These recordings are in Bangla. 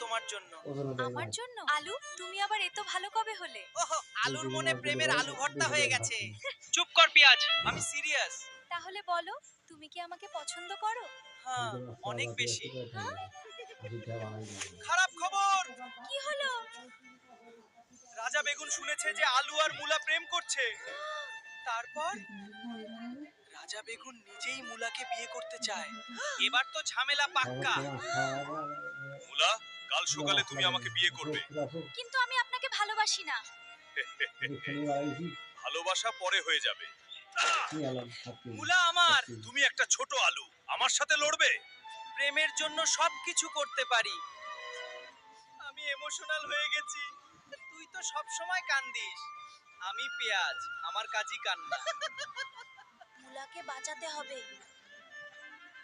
তোমার জন্য। আমার জন্য? আলু, তুমি আবার এত ভালো কবে হলে? ওহো, আলুর মনে প্রেমের আলু ভর্তা হয়ে গেছে। চুপ কর পেঁয়াজ, আমি সিরিয়াস। তাহলে বলো, তুমি কি আমাকে পছন্দ করো? হ্যাঁ, অনেক বেশি। হ্যাঁ? খারাপ খবর, কি হলো? রাজা বেগুন শুনেছে যে আলু আর মূলা প্রেম করছে। তারপর রাজা বেগুন নিজেই মূলাকে বিয়ে করতে চায়। এবার তো ঝামেলা পাক্কা। মূলা, কাল সকালে তুমি আমাকে বিয়ে করবে। কিন্তু আমি আপনাকে ভালোবাসি না। ভালোবাসা পরে হয়ে যাবে। মূলা আমার, তুমি একটা ছোট আলু, আমার সাথে লড়বে? প্রেমের জন্য সবকিছু করতে পারি। আমি ইমোশনাল হয়ে গেছি। তুই তো সব সময় কান্দিস। আমি পেঁয়াজ, আমার কাজই কান্না। মুলাকে বাঁচাতে হবে।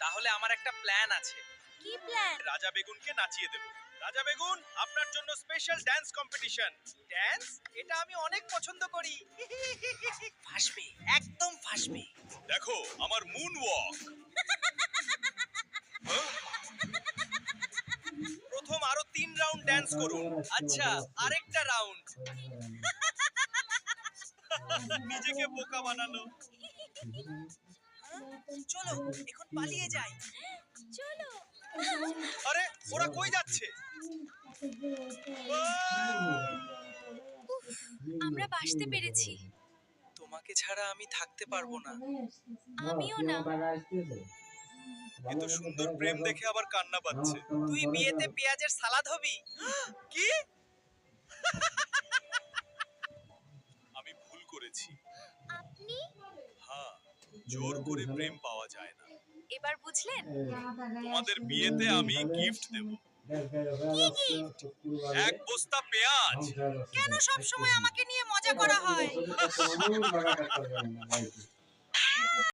তাহলে আমার একটা প্ল্যান আছে। কি প্ল্যান? রাজা বেগুনকে নাচিয়ে দেব। রাজা বেগুন, আপনার জন্য স্পেশাল ড্যান্স কম্পিটিশন। ড্যান্স? এটা আমি অনেক পছন্দ করি। ফাঁসবে, একদম ফাঁসবে। দেখো আমার মুন ওয়াক। প্রথম আরো 3 রাউন্ড ড্যান্স করুন। আচ্ছা, আরেকটা রাউন্ড। নিজেকে বোকা বানালো। চলো এখন পালিয়ে যাই। চলো। আরে ওরা কই যাচ্ছে? উফ, আমরা বাঁচতে পেরেছি। তোমাকে ছাড়া আমি থাকতে পারবো না। আমিও না। এত সুন্দর প্রেম দেখে আবার কান্না পাচ্ছে। তুই বিয়েতে পেঁয়াজের সালাদ হবি? কি? আমি ভুল করেছি। আপনি? হ্যাঁ, জোর করে প্রেম পাওয়া যায় না। এবার বুঝলেন? তোমাদের বিয়েতে আমি গিফট দেব। কি গিফট? 1 বস্তা পেঁয়াজ। কেন সব সময় আমাকে নিয়ে মজা করা হয়?